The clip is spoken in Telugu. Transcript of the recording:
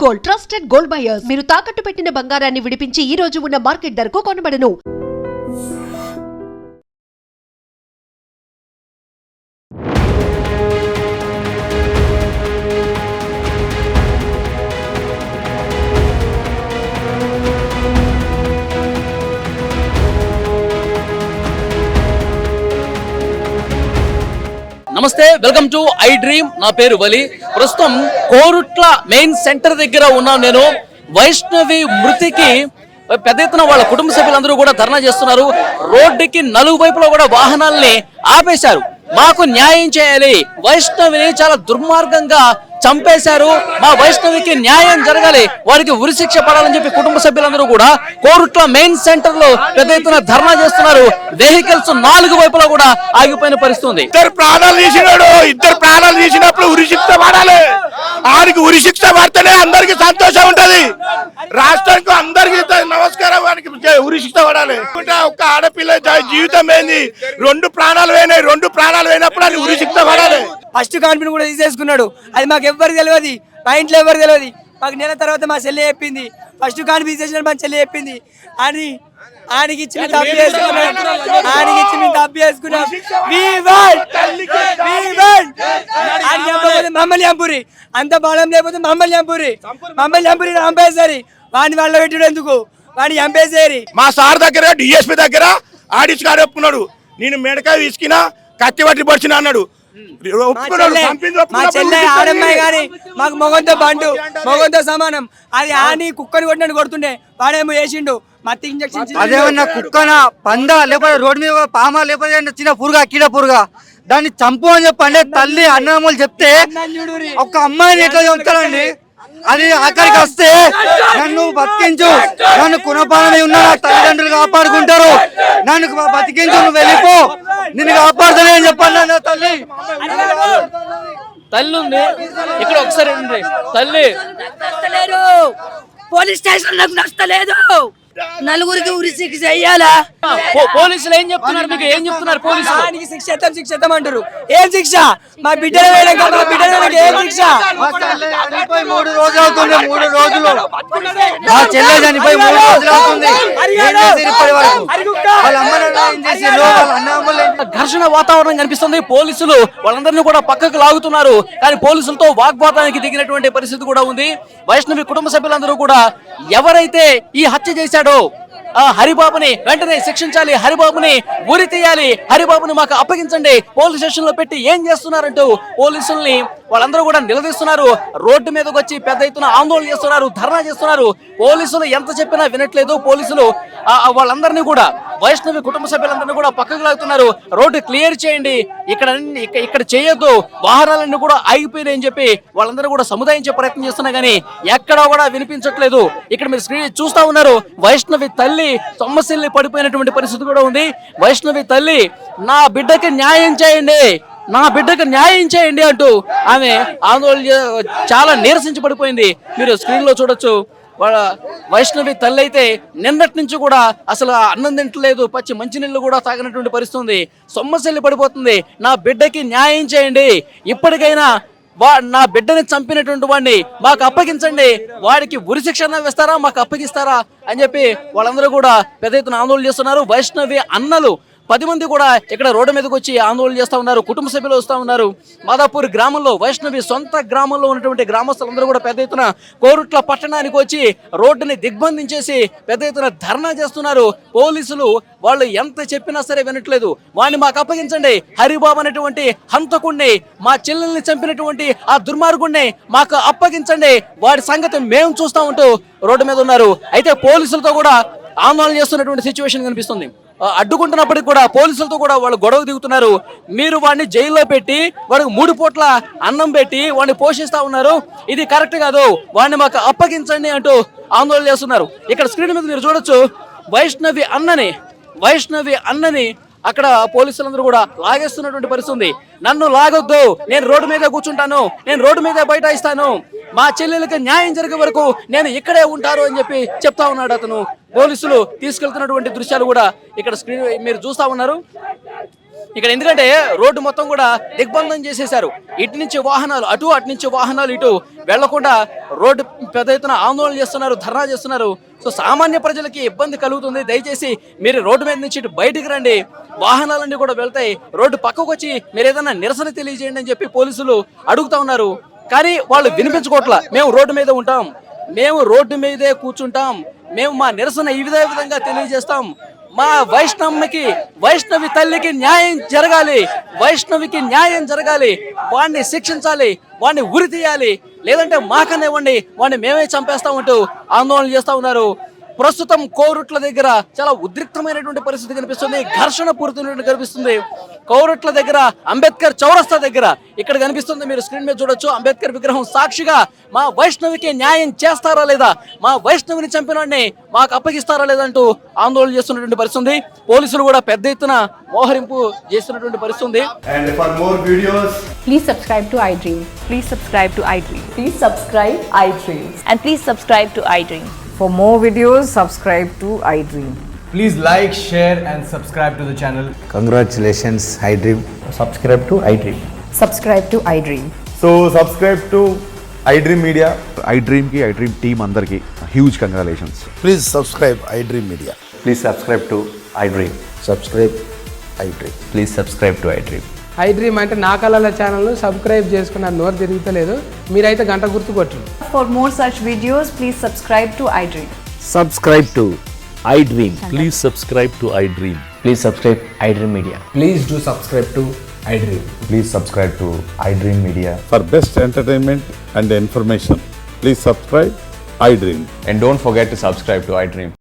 Gold, trusted gold buyers. మీరు తాకట్టు పెట్టిన బంగారాన్ని విడిపించి ఈ రోజు ఉన్న మార్కెట్ ధరకు కొనబడను. నమస్తే, వెల్కమ్ టు ఐ డ్రీమ్. నా పేరు వలి. ప్రస్తుతం కోరుట్ల మెయిన్ సెంటర్ దగ్గర ఉన్నాను నేను. వైష్ణవి మృతికి పెద్ద ఎత్తున వాళ్ళ కుటుంబ సభ్యులందరూ కూడా ధర్నా చేస్తున్నారు. రోడ్డుకి నలుగు వైపులో కూడా వాహనాల్ని ఆపేశారు. మాకు న్యాయం చేయాలి, వైష్ణవిని చాలా దుర్మార్గంగా చంపేశారు, మా వైష్ణవికి న్యాయం జరగాలి, వారికి ఉరిశిక్ష పడాలని చెప్పి కుటుంబ సభ్యులందరూ కూడా కోరుట్ల మెయిన్ సెంటర్ లో పెద్ద ఎత్తున ధర్నా చేస్తున్నారు. వెహికల్స్ నాలుగు వైపులా కూడా ఆగిపోయిన పరిస్థితి. ఇద్దరు ప్రాణాలు తీసినప్పుడు ఉరిశిక్ష పడాలి. ఆడికి ఉరిశిక్ష పడితేనే అందరికి సంతోషం ఉంటది. రాష్ట్రానికి అందరికి నమస్కారం, వానికి ఉరిశిక్ష పడాలి. ఒక్క ఆడపిల్ల జీవితం ఏంది? రెండు ప్రాణాలు పోయినప్పుడు అది ఉరిశిక్ష పడాలి. ఫస్ట్ కాన్ఫిడెన్స్ కూడా తీసేసుకున్నాడు. అది మాకు ఎవరికి తెలియదు, మా ఇంట్లో ఎవరికి తెలియదు. మాకు నెల తర్వాత మా చెల్లి చెప్పింది, ఫస్ట్ కాన్ఫిడెన్స్ చేసిన మా చెల్లి చెప్పింది అని. ఆయనకి ఇచ్చి తప్పు చేసుకున్నాం. మమ్మల్ని చంపురి, అంత బలం లేకపోతే మమ్మల్ని చంపురి చంపేసరి. వాడిని వాళ్ళ పెట్టుడు ఎందుకు, వాడిని చంపేసేరి. మా సార్ దగ్గర డిఎస్పీ దగ్గర ఆడిచి గారు ఒప్పుకున్నాడు, నేను మెడకాయ తీసుకున్నా కత్తి పట్టి పడిచిన అన్నాడు. మా చెల్లె ఆడమ్మాయి గాని మాకు మొగంతో బండు, మొగంతో సమానం. అది ఆని కుక్కని కొట్టినట్టు కొడుతుండే, వాడేమో వేసిండు మత్తి ఇంజక్షన్. అదేమన్నా కుక్కన పంద లేకపోతే రోడ్డు మీద పామా లేకపోతే చిన్న పురుగా కీడ పురుగా దాన్ని చంపు అని చెప్పండి. తల్లి అన్నదమ్ములు చెప్తే ఒక అమ్మాయిని ఎట్లా చంపుతారండి? అది ఆఖరికి వస్తే నన్ను బతికించు, నన్ను కునపాలని ఉన్నా తల్లిదండ్రులు కాపాడుకుంటారు, నన్ను బతికించు, నువ్వు వెళ్ళిపో, నిన్ను కాపాడుతానే అని చెప్పండి. తల్లి ఉంది ఇక్కడ, ఒకసారి తల్లి పోలీస్ స్టేషన్ నాకు నచ్చలేదు. నలుగురికి ఉరిశిక్ష చెయ్యాలా? పోలీసులు ఏం చెప్తున్నారు మీకు? ఏం చెప్తున్నారు పోలీసులు? శిక్ష అంటారు. ఏం శిక్ష? మా బిడ్డ ఏం శిక్ష? 3 రోజులు అవుతుంది, 3 రోజులు మా చెల్లె చనిపోయి 3 రోజులు అవుతుంది. ఘర్షణ వాతావరణం కనిపిస్తుంది. పోలీసులు వాళ్ళందరినీ కూడా పక్కకు లాగుతున్నారు, కానీ పోలీసులతో వాగ్వాదానికి దిగినటువంటి పరిస్థితి కూడా ఉంది. వైష్ణవి కుటుంబ సభ్యులందరూ కూడా ఎవరైతే ఈ హత్య చేశాడో ఆ హరిబాబుని వెంటనే శిక్షించాలి, హరిబాబుని ఉరి తీయాలి, హరిబాబుని మాకు అప్పగించండి, పోలీస్ స్టేషన్ లో పెట్టి ఏం చేస్తున్నారంటూ పోలీసుల్ని వాళ్ళందరూ కూడా నిలదీస్తున్నారు. రోడ్డు మీదకి వచ్చి పెద్ద ఎత్తున ఆందోళన చేస్తున్నారు, ధర్నా చేస్తున్నారు. పోలీసులు ఎంత చెప్పినా వినట్లేదు. పోలీసులు వాళ్ళందరినీ కూడా, వైష్ణవి కుటుంబ సభ్యులందరినీ కూడా పక్కకు లాగుతున్నారు. రోడ్డు క్లియర్ చేయండి, ఇక్కడ చేయొద్దు, వాహనాలన్నీ కూడా ఆగిపోయినాయని చెప్పి వాళ్ళందరూ కూడా సముదాయించే ప్రయత్నం చేస్తున్నా గానీ ఎక్కడా కూడా వినిపించట్లేదు. ఇక్కడ మీరు స్క్రీన్ చూస్తా ఉన్నారు. వైష్ణవి తల్లి సొమ్మసిల్లి పడిపోయినటువంటి పరిస్థితి కూడా ఉంది. వైష్ణవి తల్లి, నా బిడ్డకి న్యాయం చేయండి, నా బిడ్డకు న్యాయం చేయండి అంటూ ఆమె ఆందోళన చాలా నీరసించి పడిపోయింది. మీరు స్క్రీన్ లో చూడొచ్చు. వాళ్ళ వైష్ణవి తల్లి అయితే నిన్నటి నుంచి కూడా అసలు అన్నం తింటలేదు, పచ్చి మంచినీళ్ళు కూడా తాగినటువంటి పరిస్థితి ఉంది. సొమ్మసిల్లి పడిపోతుంది. నా బిడ్డకి న్యాయం చేయండి, ఇప్పటికైనా నా బిడ్డని చంపినటువంటి వాడిని మాకు అప్పగించండి, వాడికి ఉరిశిక్ష వేస్తారా, మాకు అప్పగిస్తారా అని చెప్పి వాళ్ళందరూ కూడా పెద్ద ఎత్తున ఆందోళన చేస్తున్నారు. వైష్ణవి అన్నలు 10 మంది కూడా ఇక్కడ రోడ్డు మీదకి వచ్చి ఆందోళన చేస్తూ ఉన్నారు. కుటుంబ సభ్యులు వస్తూ ఉన్నారు. మాదాపూర్ గ్రామంలో, వైష్ణవి సొంత గ్రామంలో ఉన్నటువంటి గ్రామస్తులందరూ కూడా పెద్ద ఎత్తున కోరుట్ల పట్టణానికి వచ్చి రోడ్డుని దిగ్బంధించేసి పెద్ద ఎత్తున ధర్నా చేస్తున్నారు. పోలీసులు వాళ్ళు ఎంత చెప్పినా సరే వినట్లేదు. వాడిని మాకు అప్పగించండి, హరిబాబు అనేటువంటి హంతకుణ్ణి, మా చెల్లెల్ని చంపినటువంటి ఆ దుర్మార్గుణ్ణి మాకు అప్పగించండి, వాడి సంగతి మేము చూస్తా ఉంటూ రోడ్డు మీద ఉన్నారు. అయితే పోలీసులతో కూడా ఆందోళన చేస్తున్నటువంటి సిచ్యువేషన్ కనిపిస్తుంది. అడ్డుకుంటున్నప్పటికీ కూడా పోలీసులతో కూడా వాళ్ళు గొడవ దిగుతున్నారు. మీరు వాడిని జైల్లో పెట్టి వాడికి 3 పూట్ల అన్నం పెట్టి వాడిని పోషిస్తా ఉన్నారు, ఇది కరెక్ట్ కాదు, వాడిని మాకు అప్పగించండి అంటూ ఆందోళన చేస్తున్నారు. ఇక్కడ స్క్రీన్ మీద మీరు చూడొచ్చు. వైష్ణవి అన్నని అక్కడ పోలీసులందరూ కూడా లాగేస్తున్నటువంటి పరిస్థితి. నన్ను లాగొద్దు, నేను రోడ్డు మీద కూర్చుంటాను, నేను రోడ్డు మీద బైఠాయిస్తాను, మా చెల్లెలకి న్యాయం జరిగే వరకు నేను ఇక్కడే ఉంటారు అని చెప్పి చెప్తా ఉన్నాడు అతను. పోలీసులు తీసుకెళ్తున్నటువంటి దృశ్యాలు కూడా ఇక్కడ స్క్రీన్ మీరు చూస్తా ఉన్నారు. ఇక్కడ ఎందుకంటే రోడ్డు మొత్తం కూడా దిగ్బంధం చేసేశారు. ఇటు నుంచి వాహనాలు అటు, అటు నుంచి వాహనాలు ఇటు వెళ్లకుండా రోడ్డు పెద్ద ఎత్తున ఆందోళన చేస్తున్నారు, ధర్నా చేస్తున్నారు. సో సామాన్య ప్రజలకి ఇబ్బంది కలుగుతుంది. దయచేసి మీరు రోడ్డు మీద నుంచి ఇటు బయటికి రండి, వాహనాలన్నీ కూడా వెళ్తాయి, రోడ్డు పక్కకు వచ్చి మీరు ఏదైనా నిరసన తెలియజేయండి అని చెప్పి పోలీసులు అడుగుతా ఉన్నారు. కానీ వాళ్ళు వినిపించుకోవట్లా. మేము రోడ్డు మీద ఉంటాం, మేము రోడ్డు మీదే కూర్చుంటాం, మేము మా నిరసన ఈ విధంగా తెలియజేస్తాం, మా వైష్ణవి తల్లికి న్యాయం జరగాలి, వైష్ణవికి న్యాయం జరగాలి, వాడిని శిక్షించాలి, వాడిని ఉరి తీయాలి, లేదంటే మాకనే ఇవ్వండి, వాడిని మేమే చంపేస్తామంటూ ఆందోళన చేస్తా ఉన్నారు. ప్రస్తుతం కోరుట్ల దగ్గర చాలా ఉద్రిక్తమైనటువంటి పరిస్థితి కనిపిస్తుంది, ఘర్షణ పూరితమైనటువంటి కనిపిస్తుంది. కోరుట్ల దగ్గర అంబేద్కర్ చౌరస్తా దగ్గర ఇక్కడ కనిపిస్తుంది, మీరు స్క్రీన్ మీద చూడొచ్చు. అంబేద్కర్ విగ్రహం సాక్షిగా మా వైష్ణవికి న్యాయం చేస్తారా లేదా, మా వైష్ణవిని చంపిన వాడిని మాకు అప్పగిస్తారా లేదంటూ ఆందోళన చేస్తున్నటువంటి పరిస్థితి. పోలీసులు కూడా పెద్ద ఎత్తున మోహరింపు చేస్తున్నటువంటి పరిస్థితి. And for more videos, Please subscribe to iDream. Please subscribe to iDream. Please subscribe iDream. And please subscribe to iDream. For more videos, subscribe to iDream. please like, share and subscribe to the channel. Congratulations, iDream. Subscribe to iDream. Subscribe to iDream. So subscribe to iDream Media. iDream team అందరికి huge congratulations. Please subscribe iDream Media. Please subscribe to iDream. Subscribe iDream. Please subscribe to iDream. iDream అంటే నా కళల ఛానల్ సబ్స్క్రైబ్ చేసుకున్న నోరు తిరుగుతలేదు, మీరైతే గంట గుర్తు కొట్టండి. For more such videos, please subscribe to iDream. Subscribe to iDream. Please subscribe to iDream. Please subscribe iDream Media. Please do subscribe to iDream. Please subscribe to iDream Media. For best entertainment and information, please subscribe iDream. And don't forget to subscribe to iDream.